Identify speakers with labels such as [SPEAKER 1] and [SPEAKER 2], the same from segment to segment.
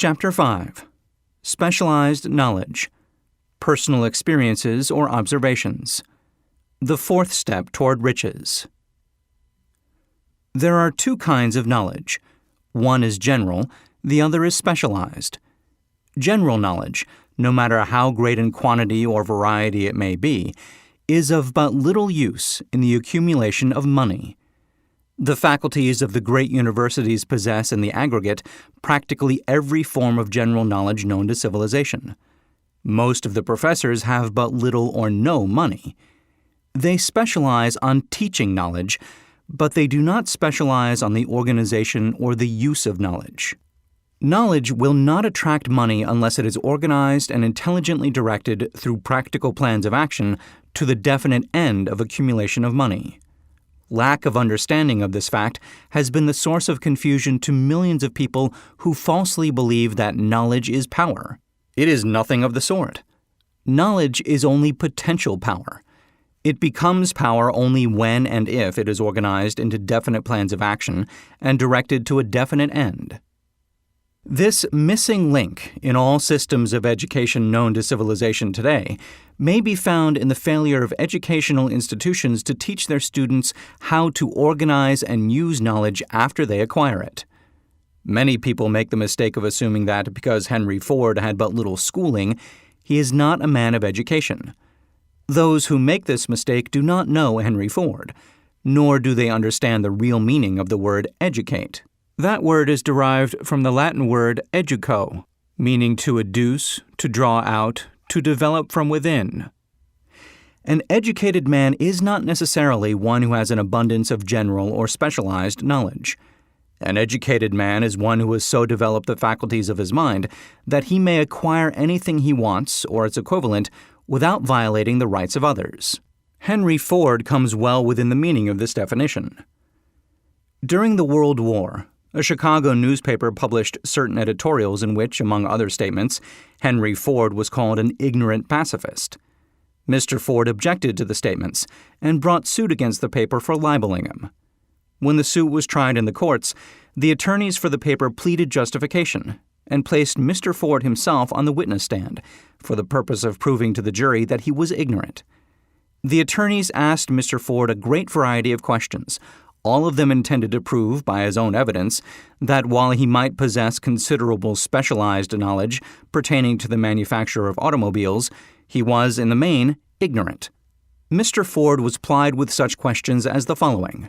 [SPEAKER 1] Chapter 5. Specialized Knowledge. Personal Experiences or Observations. The fourth step toward riches. There are two kinds of knowledge. One is general, the other is specialized. General knowledge, no matter how great in quantity or variety it may be, is of but little use in the accumulation of money. The faculties of the great universities possess in the aggregate practically every form of general knowledge known to civilization. Most of the professors have but little or no money. They specialize on teaching knowledge, but they do not specialize on the organization or the use of knowledge. Knowledge will not attract money unless it is organized and intelligently directed through practical plans of action to the definite end of accumulation of money. Lack of understanding of this fact has been the source of confusion to millions of people who falsely believe that knowledge is power. It is nothing of the sort. Knowledge is only potential power. It becomes power only when and if it is organized into definite plans of action and directed to a definite end. This missing link in all systems of education known to civilization today may be found in the failure of educational institutions to teach their students how to organize and use knowledge after they acquire it. Many people make the mistake of assuming that because Henry Ford had but little schooling, he is not a man of education. Those who make this mistake do not know Henry Ford, nor do they understand the real meaning of the word educate. That word is derived from the Latin word educo, meaning to adduce, to draw out, to develop from within. An educated man is not necessarily one who has an abundance of general or specialized knowledge. An educated man is one who has so developed the faculties of his mind that he may acquire anything he wants, or its equivalent, without violating the rights of others. Henry Ford comes well within the meaning of this definition. During the World War, a Chicago newspaper published certain editorials in which, among other statements, Henry Ford was called an ignorant pacifist. Mr. Ford objected to the statements and brought suit against the paper for libeling him. When the suit was tried in the courts, the attorneys for the paper pleaded justification and placed Mr. Ford himself on the witness stand for the purpose of proving to the jury that he was ignorant. The attorneys asked Mr. Ford a great variety of questions, all of them intended to prove, by his own evidence, that while he might possess considerable specialized knowledge pertaining to the manufacture of automobiles, he was, in the main, ignorant. Mr. Ford was plied with such questions as the following.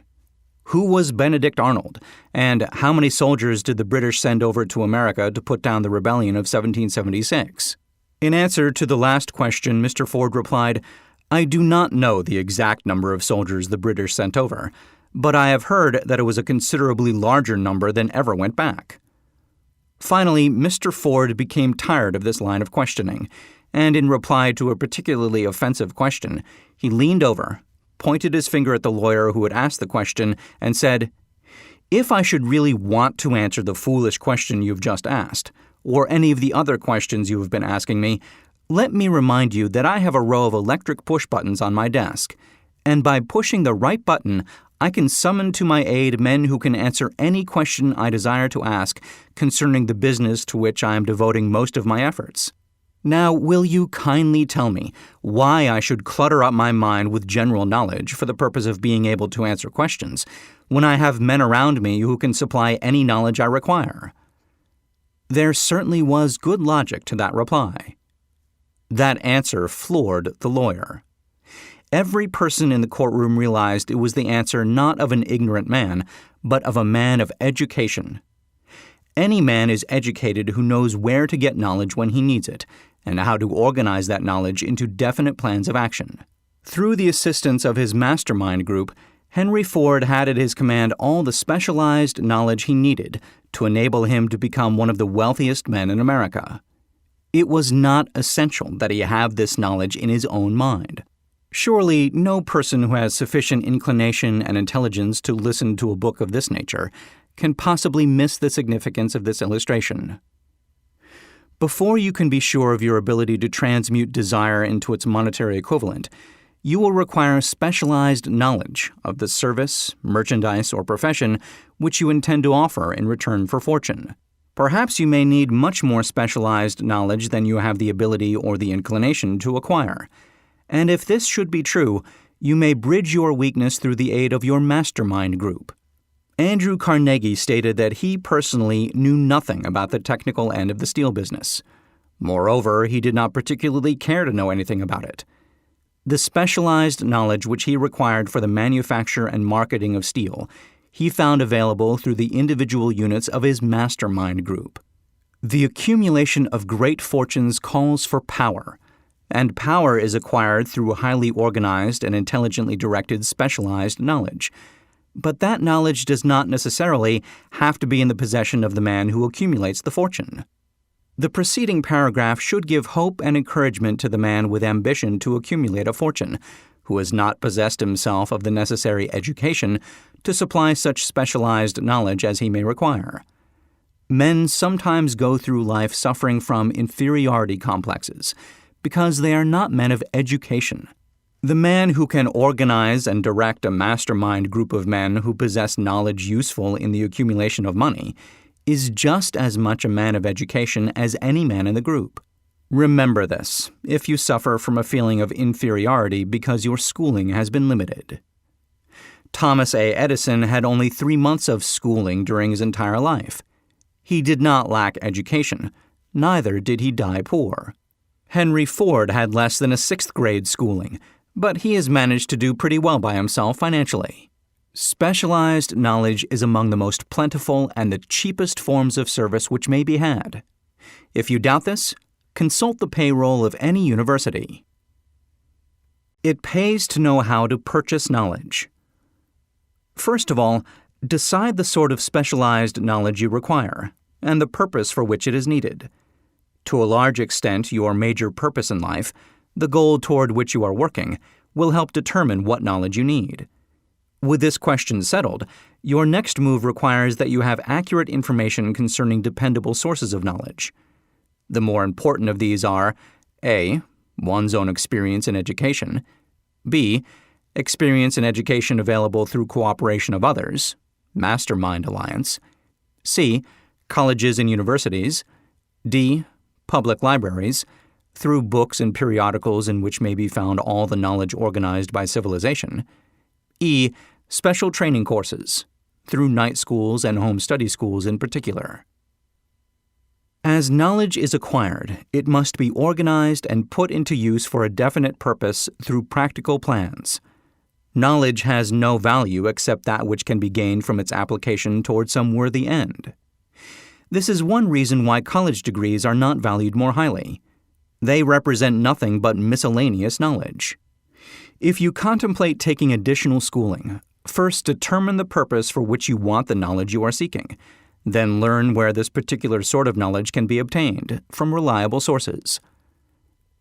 [SPEAKER 1] Who was Benedict Arnold, and how many soldiers did the British send over to America to put down the rebellion of 1776? In answer to the last question, Mr. Ford replied, I do not know the exact number of soldiers the British sent over, but I have heard that it was a considerably larger number than ever went back. Finally, Mr. Ford became tired of this line of questioning, and in reply to a particularly offensive question, he leaned over, pointed his finger at the lawyer who had asked the question, and said, If I should really want to answer the foolish question you've just asked, or any of the other questions you have been asking me, let me remind you that I have a row of electric push buttons on my desk, and by pushing the right button, I can summon to my aid men who can answer any question I desire to ask concerning the business to which I am devoting most of my efforts. Now, will you kindly tell me why I should clutter up my mind with general knowledge for the purpose of being able to answer questions, when I have men around me who can supply any knowledge I require? There certainly was good logic to that reply. That answer floored the lawyer. Every person in the courtroom realized it was the answer not of an ignorant man, but of a man of education. Any man is educated who knows where to get knowledge when he needs it, and how to organize that knowledge into definite plans of action. Through the assistance of his mastermind group, Henry Ford had at his command all the specialized knowledge he needed to enable him to become one of the wealthiest men in America. It was not essential that he have this knowledge in his own mind. Surely no person who has sufficient inclination and intelligence to listen to a book of this nature can possibly miss the significance of this illustration. Before you can be sure of your ability to transmute desire into its monetary equivalent, you will require specialized knowledge of the service, merchandise, or profession which you intend to offer in return for fortune. Perhaps you may need much more specialized knowledge than you have the ability or the inclination to acquire. And if this should be true, you may bridge your weakness through the aid of your mastermind group. Andrew Carnegie stated that he personally knew nothing about the technical end of the steel business. Moreover, he did not particularly care to know anything about it. The specialized knowledge which he required for the manufacture and marketing of steel, he found available through the individual units of his mastermind group. The accumulation of great fortunes calls for power, and power is acquired through highly organized and intelligently directed specialized knowledge. But that knowledge does not necessarily have to be in the possession of the man who accumulates the fortune. The preceding paragraph should give hope and encouragement to the man with ambition to accumulate a fortune, who has not possessed himself of the necessary education to supply such specialized knowledge as he may require. Men sometimes go through life suffering from inferiority complexes because they are not men of education. The man who can organize and direct a mastermind group of men who possess knowledge useful in the accumulation of money is just as much a man of education as any man in the group. Remember this if you suffer from a feeling of inferiority because your schooling has been limited. Thomas A. Edison had only 3 months of schooling during his entire life. He did not lack education, neither did he die poor. Henry Ford had less than a 6th grade schooling, but he has managed to do pretty well by himself financially. Specialized knowledge is among the most plentiful and the cheapest forms of service which may be had. If you doubt this, consult the payroll of any university. It pays to know how to purchase knowledge. First of all, decide the sort of specialized knowledge you require and the purpose for which it is needed. To a large extent, your major purpose in life, the goal toward which you are working, will help determine what knowledge you need. With this question settled, your next move requires that you have accurate information concerning dependable sources of knowledge. The more important of these are A. One's own experience and education, B. Experience and education available through cooperation of others, mastermind alliance, C. Colleges and universities, D. Public libraries, through books and periodicals in which may be found all the knowledge organized by civilization, E. Special training courses, through night schools and home study schools in particular. As knowledge is acquired, it must be organized and put into use for a definite purpose through practical plans. Knowledge has no value except that which can be gained from its application toward some worthy end. This is one reason why college degrees are not valued more highly. They represent nothing but miscellaneous knowledge. If you contemplate taking additional schooling, first determine the purpose for which you want the knowledge you are seeking. Then learn where this particular sort of knowledge can be obtained from reliable sources.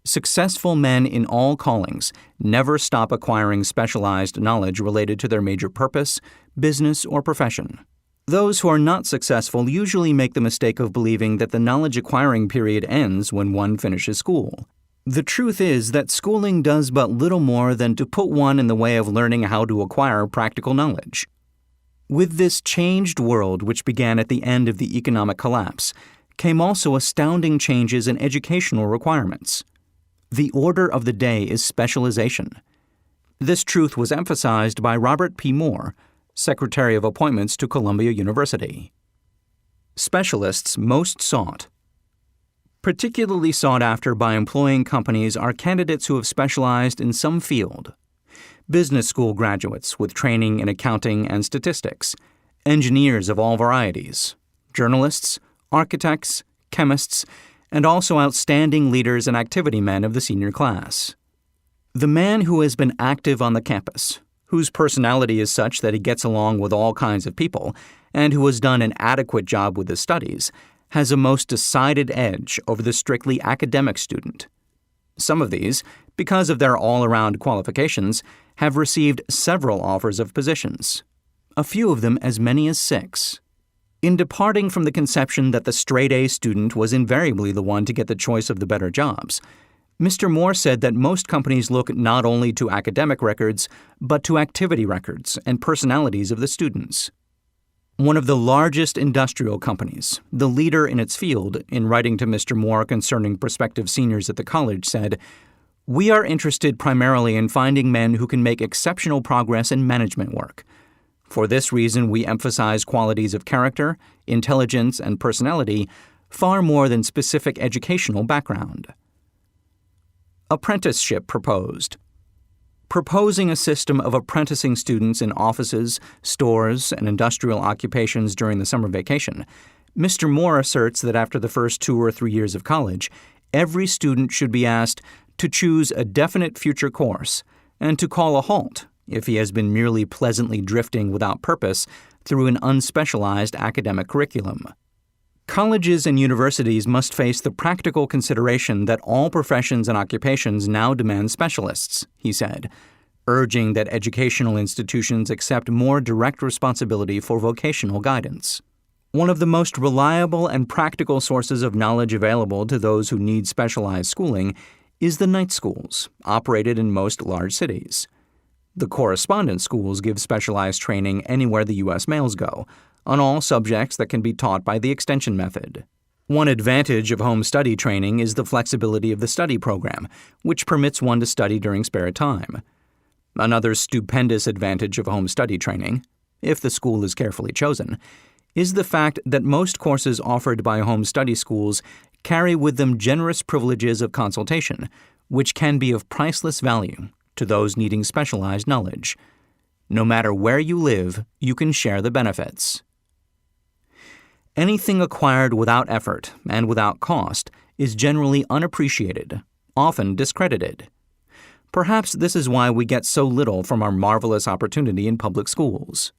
[SPEAKER 1] Successful men in all callings never stop acquiring specialized knowledge related to their major purpose, business, or profession. Those who are not successful usually make the mistake of believing that the knowledge acquiring period ends when one finishes school. The truth is that schooling does but little more than to put one in the way of learning how to acquire practical knowledge. With this changed world which began at the end of the economic collapse, came also astounding changes in educational requirements. The order of the day is specialization. This truth was emphasized by Robert P. Moore, Secretary of Appointments to Columbia University. Specialists most sought. Particularly sought after by employing companies are candidates who have specialized in some field. Business school graduates with training in accounting and statistics, engineers of all varieties, journalists, architects, chemists, and also outstanding leaders and activity men of the senior class. The man who has been active on the campus, whose personality is such that he gets along with all kinds of people, and who has done an adequate job with his studies, has a most decided edge over the strictly academic student. Some of these, because of their all-around qualifications, have received several offers of positions, a few of them as many as 6. In departing from the conception that the straight-A student was invariably the one to get the choice of the better jobs, Mr. Moore said that most companies look not only to academic records, but to activity records and personalities of the students. One of the largest industrial companies, the leader in its field, in writing to Mr. Moore concerning prospective seniors at the college, said, "We are interested primarily in finding men who can make exceptional progress in management work. For this reason, we emphasize qualities of character, intelligence, and personality far more than specific educational background." Apprenticeship proposed. Proposing a system of apprenticing students in offices, stores, and industrial occupations during the summer vacation, Mr. Moore asserts that after the first 2 or 3 years of college, every student should be asked to choose a definite future course and to call a halt if he has been merely pleasantly drifting without purpose through an unspecialized academic curriculum. Colleges and universities must face the practical consideration that all professions and occupations now demand specialists, he said, urging that educational institutions accept more direct responsibility for vocational guidance. One of the most reliable and practical sources of knowledge available to those who need specialized schooling is the night schools, operated in most large cities. The correspondence schools give specialized training anywhere the U.S. mails go, on all subjects that can be taught by the extension method. One advantage of home study training is the flexibility of the study program, which permits one to study during spare time. Another stupendous advantage of home study training, if the school is carefully chosen, is the fact that most courses offered by home study schools carry with them generous privileges of consultation, which can be of priceless value to those needing specialized knowledge. No matter where you live, you can share the benefits. Anything acquired without effort and without cost is generally unappreciated, often discredited. Perhaps this is why we get so little from our marvelous opportunity in public schools.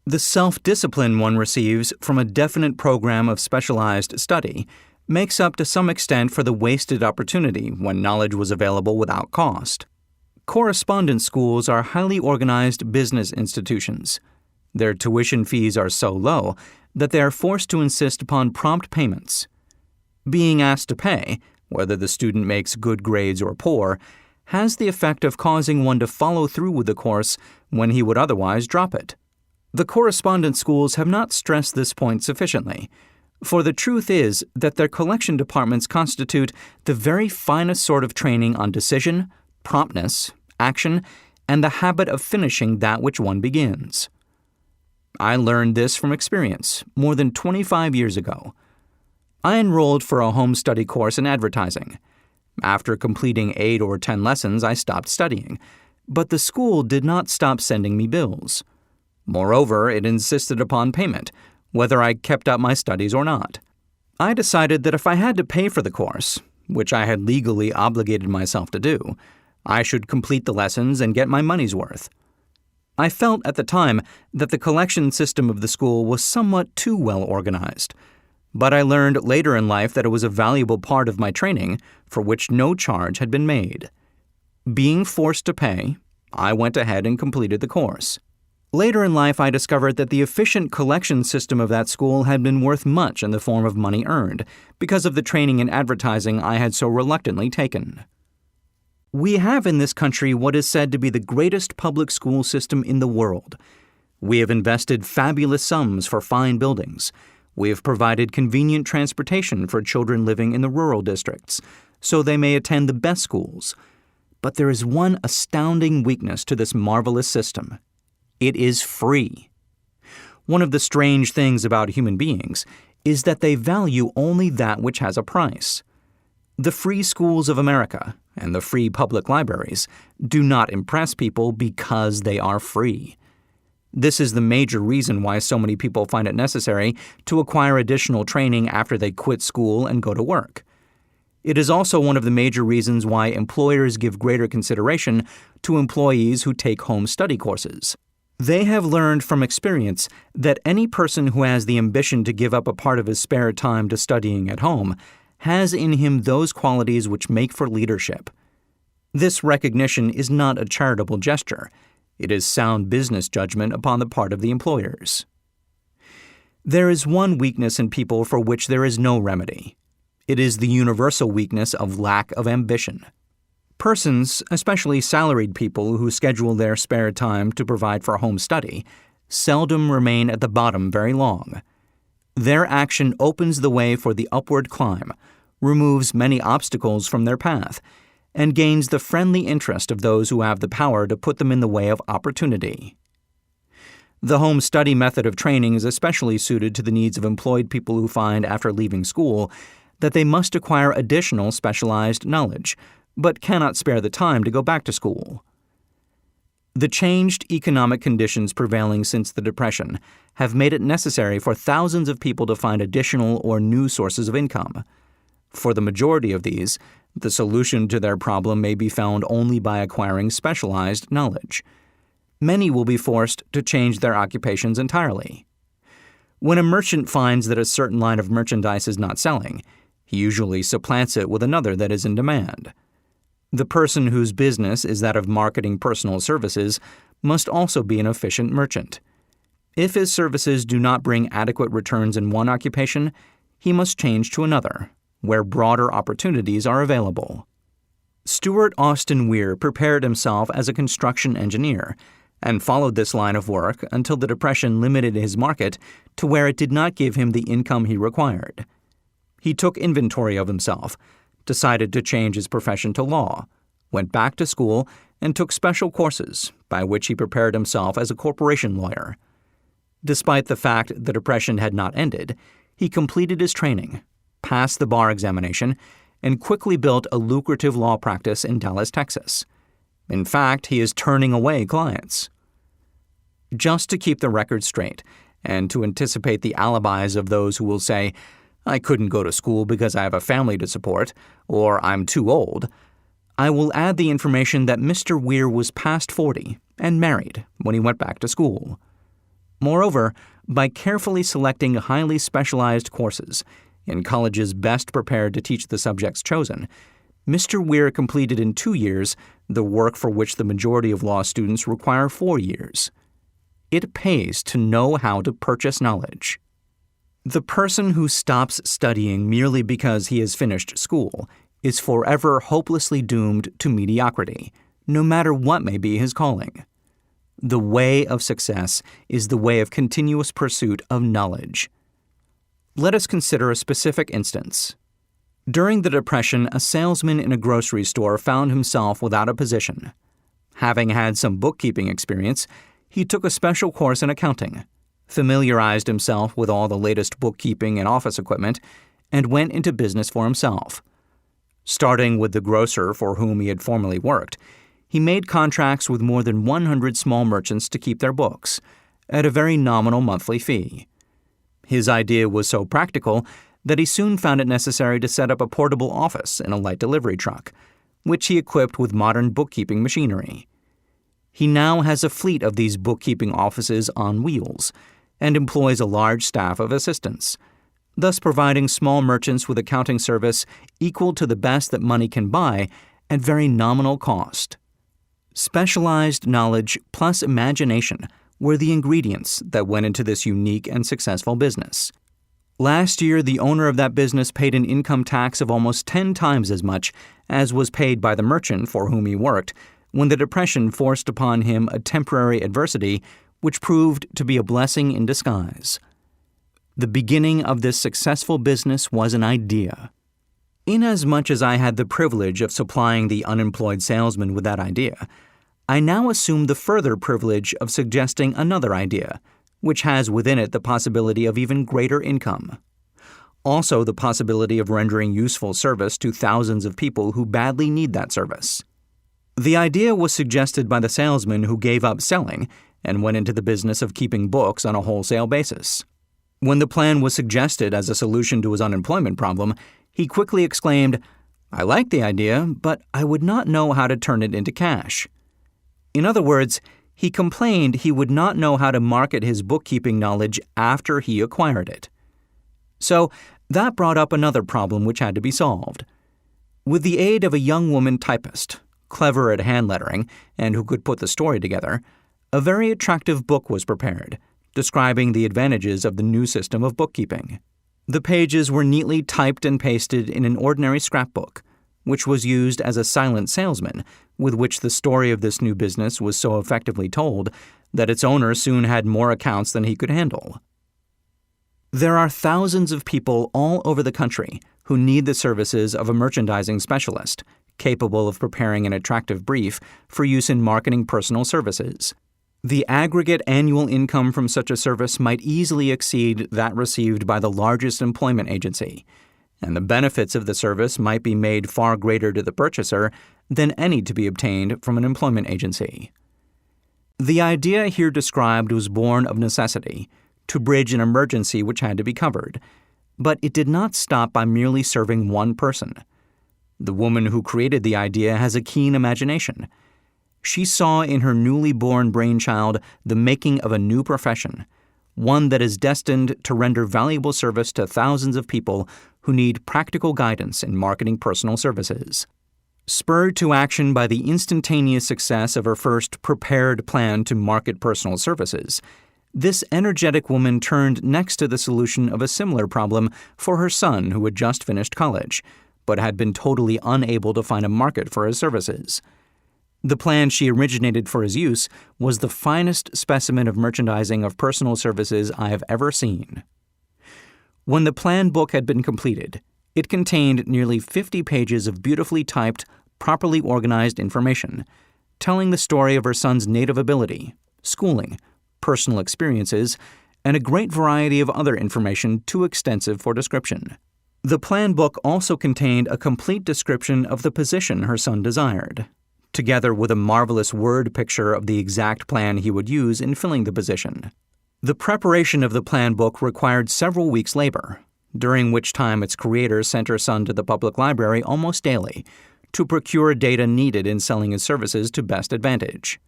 [SPEAKER 1] The self-discipline one receives from a definite program of specialized study makes up to some extent for the wasted opportunity when knowledge was available without cost. Correspondence schools are highly organized business institutions. Their tuition fees are so low that they are forced to insist upon prompt payments. Being asked to pay, whether the student makes good grades or poor, has the effect of causing one to follow through with the course when he would otherwise drop it. The correspondence schools have not stressed this point sufficiently, for the truth is that their collection departments constitute the very finest sort of training on decision, promptness, action, and the habit of finishing that which one begins. I learned this from experience more than 25 years ago. I enrolled for a home study course in advertising. After completing 8 or 10 lessons, I stopped studying, but the school did not stop sending me bills. Moreover, it insisted upon payment, whether I kept up my studies or not. I decided that if I had to pay for the course, which I had legally obligated myself to do, I should complete the lessons and get my money's worth. I felt at the time that the collection system of the school was somewhat too well organized, but I learned later in life that it was a valuable part of my training for which no charge had been made. Being forced to pay, I went ahead and completed the course. Later in life, I discovered that the efficient collection system of that school had been worth much in the form of money earned because of the training in advertising I had so reluctantly taken. We have in this country what is said to be the greatest public school system in the world. We have invested fabulous sums for fine buildings. We have provided convenient transportation for children living in the rural districts, so they may attend the best schools. But there is one astounding weakness to this marvelous system. It is free. One of the strange things about human beings is that they value only that which has a price. The free schools of America and the free public libraries do not impress people because they are free. This is the major reason why so many people find it necessary to acquire additional training after they quit school and go to work. It is also one of the major reasons why employers give greater consideration to employees who take home study courses. They have learned from experience that any person who has the ambition to give up a part of his spare time to studying at home has in him those qualities which make for leadership. This recognition is not a charitable gesture. It is sound business judgment upon the part of the employers. There is one weakness in people for which there is no remedy. It is the universal weakness of lack of ambition. Persons, especially salaried people who schedule their spare time to provide for home study, seldom remain at the bottom very long. Their action opens the way for the upward climb, removes many obstacles from their path, and gains the friendly interest of those who have the power to put them in the way of opportunity. The home study method of training is especially suited to the needs of employed people who find, after leaving school, that they must acquire additional specialized knowledge, but cannot spare the time to go back to school. The changed economic conditions prevailing since the Depression have made it necessary for thousands of people to find additional or new sources of income. For the majority of these, the solution to their problem may be found only by acquiring specialized knowledge. Many will be forced to change their occupations entirely. When a merchant finds that a certain line of merchandise is not selling, he usually supplants it with another that is in demand. The person whose business is that of marketing personal services must also be an efficient merchant. If his services do not bring adequate returns in one occupation, he must change to another, where broader opportunities are available. Stuart Austin Weir prepared himself as a construction engineer and followed this line of work until the Depression limited his market to where it did not give him the income he required. He took inventory of himself, decided to change his profession to law, went back to school, and took special courses by which he prepared himself as a corporation lawyer. Despite the fact the Depression had not ended, he completed his training, passed the bar examination, and quickly built a lucrative law practice in Dallas, Texas. In fact, he is turning away clients. Just to keep the record straight, and to anticipate the alibis of those who will say, "I couldn't go to school because I have a family to support," or "I'm too old," I will add the information that Mr. Weir was past 40 and married when he went back to school. Moreover, by carefully selecting highly specialized courses in colleges best prepared to teach the subjects chosen, Mr. Weir completed in 2 years the work for which the majority of law students require 4 years. It pays to know how to purchase knowledge. The person who stops studying merely because he has finished school is forever hopelessly doomed to mediocrity, no matter what may be his calling. The way of success is the way of continuous pursuit of knowledge. Let us consider a specific instance. During the Depression, a salesman in a grocery store found himself without a position. Having had some bookkeeping experience, he took a special course in accounting, familiarized himself with all the latest bookkeeping and office equipment, and went into business for himself. Starting with the grocer for whom he had formerly worked, he made contracts with more than 100 small merchants to keep their books, at a very nominal monthly fee. His idea was so practical that he soon found it necessary to set up a portable office in a light delivery truck, which he equipped with modern bookkeeping machinery. He now has a fleet of these bookkeeping offices on wheels and employs a large staff of assistants, thus providing small merchants with accounting service equal to the best that money can buy at very nominal cost. Specialized knowledge plus imagination were the ingredients that went into this unique and successful business. Last year, the owner of that business paid an income tax of almost 10 times as much as was paid by the merchant for whom he worked when the Depression forced upon him a temporary adversity which proved to be a blessing in disguise. The beginning of this successful business was an idea. Inasmuch as I had the privilege of supplying the unemployed salesman with that idea, I now assume the further privilege of suggesting another idea, which has within it the possibility of even greater income. Also the possibility of rendering useful service to thousands of people who badly need that service. The idea was suggested by the salesman who gave up selling and went into the business of keeping books on a wholesale basis. When the plan was suggested as a solution to his unemployment problem, he quickly exclaimed, "I like the idea, but I would not know how to turn it into cash." In other words, he complained he would not know how to market his bookkeeping knowledge after he acquired it. So that brought up another problem which had to be solved. With the aid of a young woman typist, clever at hand lettering, and who could put the story together, a very attractive book was prepared, describing the advantages of the new system of bookkeeping. The pages were neatly typed and pasted in an ordinary scrapbook, which was used as a silent salesman with which the story of this new business was so effectively told that its owner soon had more accounts than he could handle. There are thousands of people all over the country who need the services of a merchandising specialist capable of preparing an attractive brief for use in marketing personal services. The aggregate annual income from such a service might easily exceed that received by the largest employment agency, and the benefits of the service might be made far greater to the purchaser than any to be obtained from an employment agency. The idea here described was born of necessity, to bridge an emergency which had to be covered, but it did not stop by merely serving one person. The woman who created the idea has a keen imagination. She saw in her newly born brainchild the making of a new profession, one that is destined to render valuable service to thousands of people who need practical guidance in marketing personal services. Spurred to action by the instantaneous success of her first prepared plan to market personal services, this energetic woman turned next to the solution of a similar problem for her son who had just finished college, but had been totally unable to find a market for his services. The plan she originated for his use was the finest specimen of merchandising of personal services I have ever seen. When the plan book had been completed, it contained nearly 50 pages of beautifully typed, properly organized information, telling the story of her son's native ability, schooling, personal experiences, and a great variety of other information too extensive for description. The plan book also contained a complete description of the position her son desired, together with a marvelous word picture of the exact plan he would use in filling the position. The preparation of the plan book required several weeks' labor, during which time its creator sent her son to the public library almost daily to procure data needed in selling his services to best advantage.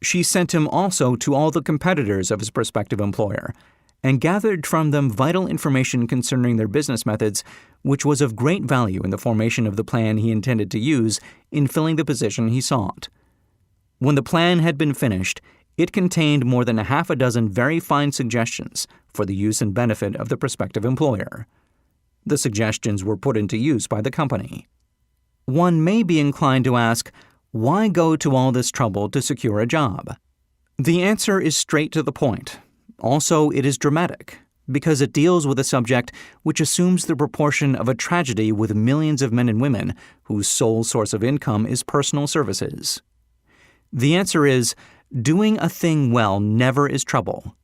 [SPEAKER 1] She sent him also to all the competitors of his prospective employer and gathered from them vital information concerning their business methods, which was of great value in the formation of the plan he intended to use in filling the position he sought. When the plan had been finished, it contained more than a half a dozen very fine suggestions for the use and benefit of the prospective employer. The suggestions were put into use by the company. One may be inclined to ask, why go to all this trouble to secure a job? The answer is straight to the point. Also, it is dramatic, because it deals with a subject which assumes the proportion of a tragedy with millions of men and women whose sole source of income is personal services. The answer is, doing a thing well never is trouble.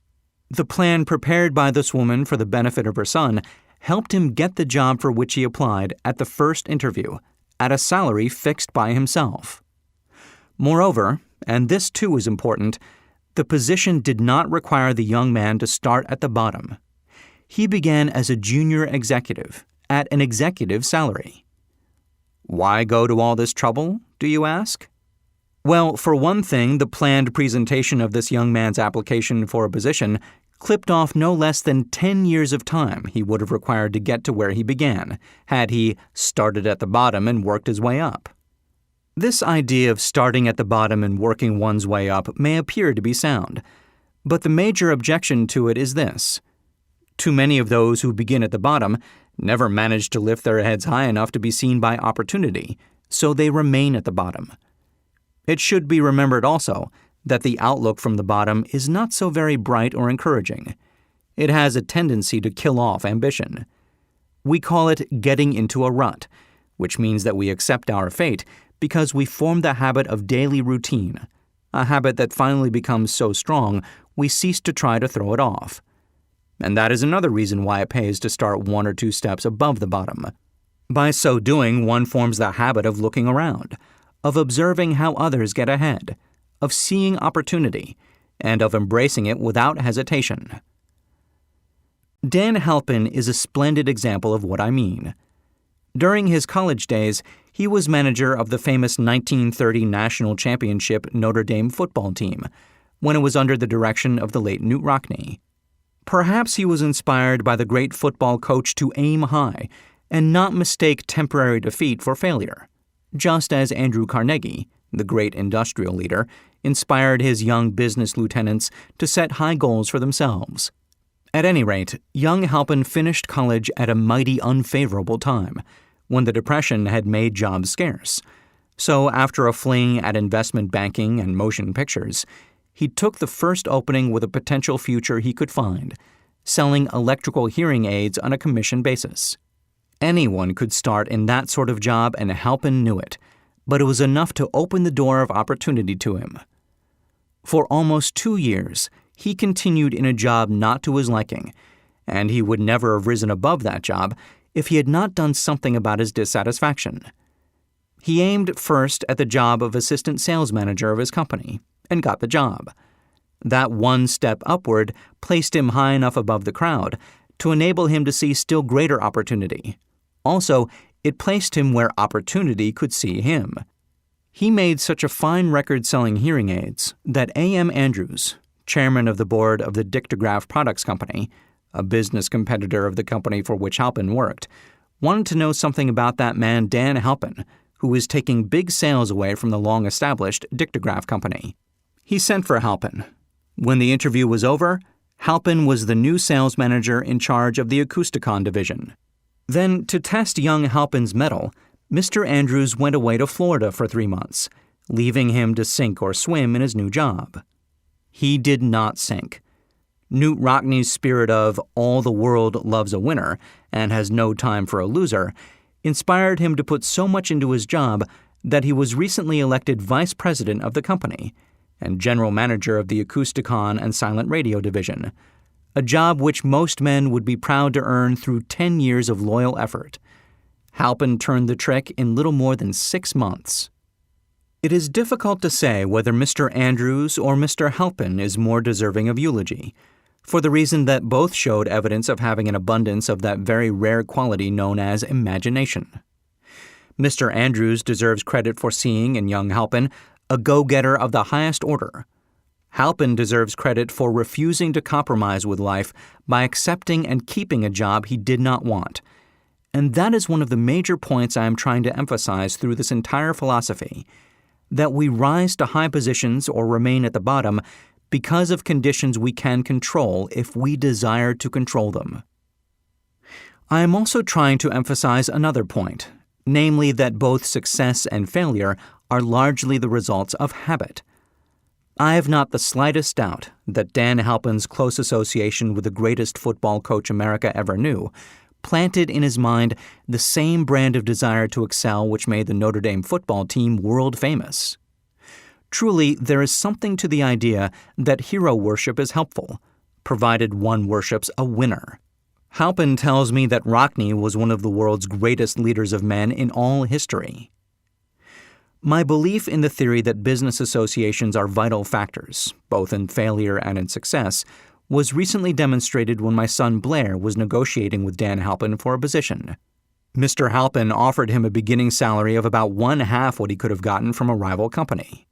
[SPEAKER 1] The plan prepared by this woman for the benefit of her son helped him get the job for which he applied at the first interview, at a salary fixed by himself. Moreover, and this too is important, the position did not require the young man to start at the bottom. He began as a junior executive, at an executive salary. Why go to all this trouble, do you ask? Well, for one thing, the planned presentation of this young man's application for a position clipped off no less than 10 years of time he would have required to get to where he began, had he started at the bottom and worked his way up. This idea of starting at the bottom and working one's way up may appear to be sound, but the major objection to it is this. Too many of those who begin at the bottom never manage to lift their heads high enough to be seen by opportunity, so they remain at the bottom. It should be remembered also that the outlook from the bottom is not so very bright or encouraging. It has a tendency to kill off ambition. We call it getting into a rut, which means that we accept our fate because we form the habit of daily routine, a habit that finally becomes so strong we cease to try to throw it off. And that is another reason why it pays to start 1 or 2 steps above the bottom. By so doing, one forms the habit of looking around, of observing how others get ahead, of seeing opportunity, and of embracing it without hesitation. Dan Halpin is a splendid example of what I mean. During his college days, he was manager of the famous 1930 National Championship Notre Dame football team, when it was under the direction of the late Knute Rockne. Perhaps he was inspired by the great football coach to aim high and not mistake temporary defeat for failure, just as Andrew Carnegie, the great industrial leader, inspired his young business lieutenants to set high goals for themselves. At any rate, young Halpin finished college at a mighty unfavorable time, when the Depression had made jobs scarce. So after a fling at investment banking and motion pictures, he took the first opening with a potential future he could find, selling electrical hearing aids on a commission basis. Anyone could start in that sort of job, and Halpin knew it, but it was enough to open the door of opportunity to him. For almost 2 years, he continued in a job not to his liking, and he would never have risen above that job if he had not done something about his dissatisfaction. He aimed first at the job of assistant sales manager of his company, and got the job. That one step upward placed him high enough above the crowd to enable him to see still greater opportunity. Also, it placed him where opportunity could see him. He made such a fine record selling hearing aids that A.M. Andrews, chairman of the board of the Dictograph Products Company, a business competitor of the company for which Halpin worked, wanted to know something about that man Dan Halpin, who was taking big sales away from the long-established Dictograph Company. He sent for Halpin. When the interview was over, Halpin was the new sales manager in charge of the Acousticon division. Then, to test young Halpin's mettle, Mr. Andrews went away to Florida for 3 months, leaving him to sink or swim in his new job. He did not sink. Knute Rockne's spirit of all the world loves a winner and has no time for a loser inspired him to put so much into his job that he was recently elected vice president of the company and general manager of the Acousticon and Silent Radio division, a job which most men would be proud to earn through 10 years of loyal effort. Halpin turned the trick in little more than 6 months. It is difficult to say whether Mr. Andrews or Mr. Halpin is more deserving of eulogy, for the reason that both showed evidence of having an abundance of that very rare quality known as imagination. Mr. Andrews deserves credit for seeing in young Halpin a go-getter of the highest order. Halpin deserves credit for refusing to compromise with life by accepting and keeping a job he did not want. And that is one of the major points I am trying to emphasize through this entire philosophy, that we rise to high positions or remain at the bottom because of conditions we can control if we desire to control them. I am also trying to emphasize another point, namely that both success and failure are largely the results of habit. I have not the slightest doubt that Dan Halpin's close association with the greatest football coach America ever knew planted in his mind the same brand of desire to excel which made the Notre Dame football team world famous. Truly, there is something to the idea that hero worship is helpful, provided one worships a winner. Halpin tells me that Rockne was one of the world's greatest leaders of men in all history. My belief in the theory that business associations are vital factors, both in failure and in success, was recently demonstrated when my son Blair was negotiating with Dan Halpin for a position. Mr. Halpin offered him a beginning salary of about 1/2 what he could have gotten from a rival company.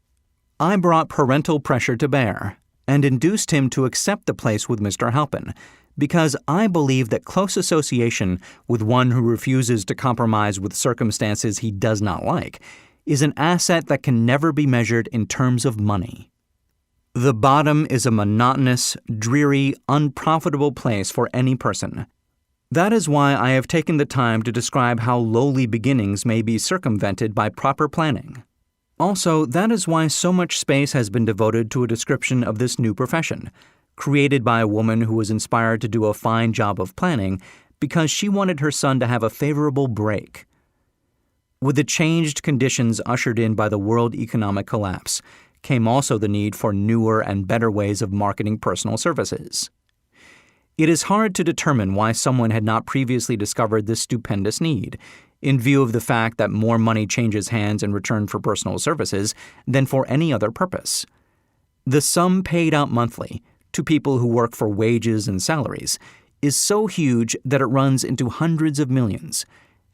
[SPEAKER 1] I brought parental pressure to bear and induced him to accept the place with Mr. Halpin, because I believe that close association with one who refuses to compromise with circumstances he does not like is an asset that can never be measured in terms of money. The bottom is a monotonous, dreary, unprofitable place for any person. That is why I have taken the time to describe how lowly beginnings may be circumvented by proper planning. Also, that is why so much space has been devoted to a description of this new profession, created by a woman who was inspired to do a fine job of planning because she wanted her son to have a favorable break. With the changed conditions ushered in by the world economic collapse, came also the need for newer and better ways of marketing personal services. It is hard to determine why someone had not previously discovered this stupendous need, in view of the fact that more money changes hands in return for personal services than for any other purpose. The sum paid out monthly to people who work for wages and salaries is so huge that it runs into hundreds of millions,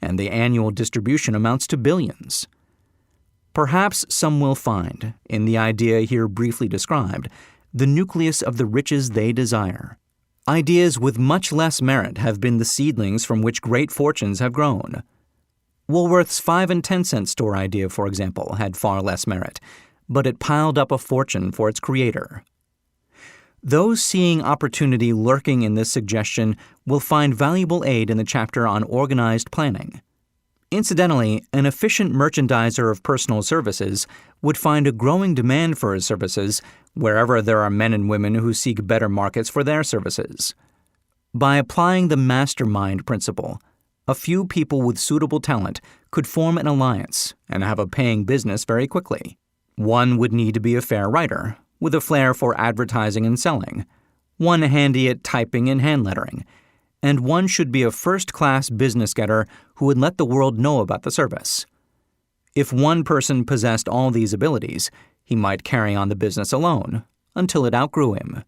[SPEAKER 1] and the annual distribution amounts to billions. Perhaps some will find, in the idea here briefly described, the nucleus of the riches they desire. Ideas with much less merit have been the seedlings from which great fortunes have grown. Woolworth's 5 and 10 cent store idea, for example, had far less merit, but it piled up a fortune for its creator. Those seeing opportunity lurking in this suggestion will find valuable aid in the chapter on organized planning. Incidentally, an efficient merchandiser of personal services would find a growing demand for his services wherever there are men and women who seek better markets for their services. By applying the mastermind principle, a few people with suitable talent could form an alliance and have a paying business very quickly. One would need to be a fair writer, with a flair for advertising and selling, one handy at typing and hand lettering, and one should be a first-class business getter who would let the world know about the service. If one person possessed all these abilities, he might carry on the business alone, until it outgrew him.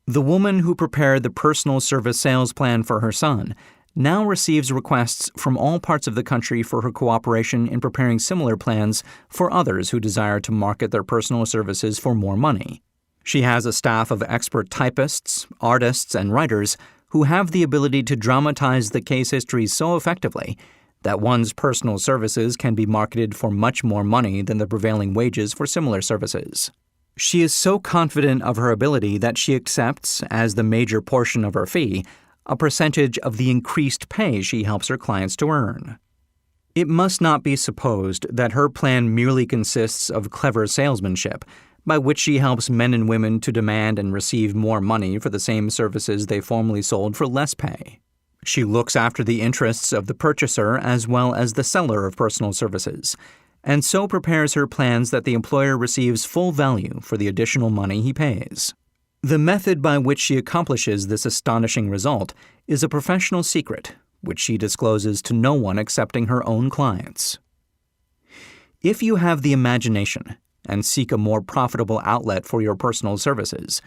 [SPEAKER 1] The woman who prepared the personal service sales plan for her son now receives requests from all parts of the country for her cooperation in preparing similar plans for others who desire to market their personal services for more money. She has a staff of expert typists, artists, and writers who have the ability to dramatize the case histories so effectively that one's personal services can be marketed for much more money than the prevailing wages for similar services. She is so confident of her ability that she accepts, as the major portion of her fee, a percentage of the increased pay she helps her clients to earn. It must not be supposed that her plan merely consists of clever salesmanship, by which she helps men and women to demand and receive more money for the same services they formerly sold for less pay. She looks after the interests of the purchaser as well as the seller of personal services, and so prepares her plans that the employer receives full value for the additional money he pays. The method by which she accomplishes this astonishing result is a professional secret, which she discloses to no one excepting her own clients. If you have the imagination and seek a more profitable outlet for your personal services,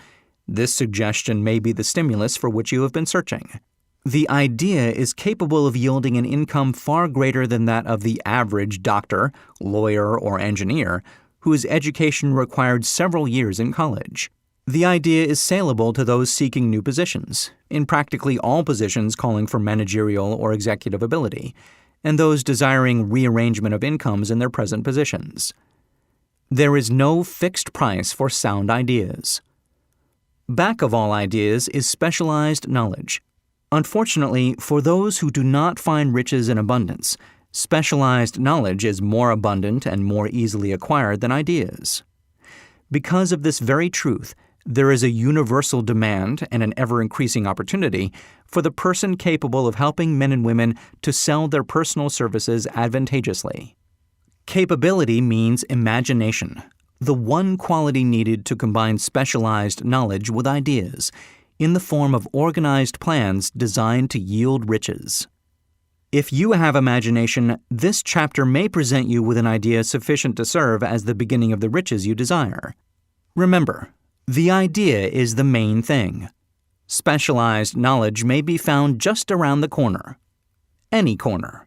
[SPEAKER 1] this suggestion may be the stimulus for which you have been searching. The idea is capable of yielding an income far greater than that of the average doctor, lawyer, or engineer, whose education required several years in college. The idea is saleable to those seeking new positions, in practically all positions calling for managerial or executive ability, and those desiring rearrangement of incomes in their present positions. There is no fixed price for sound ideas. Back of all ideas is specialized knowledge. Unfortunately, for those who do not find riches in abundance, specialized knowledge is more abundant and more easily acquired than ideas. Because of this very truth, there is a universal demand and an ever-increasing opportunity for the person capable of helping men and women to sell their personal services advantageously. Capability means imagination, the one quality needed to combine specialized knowledge with ideas, in the form of organized plans designed to yield riches. If you have imagination, this chapter may present you with an idea sufficient to serve as the beginning of the riches you desire. Remember, the idea is the main thing. Specialized knowledge may be found just around the corner. Any corner.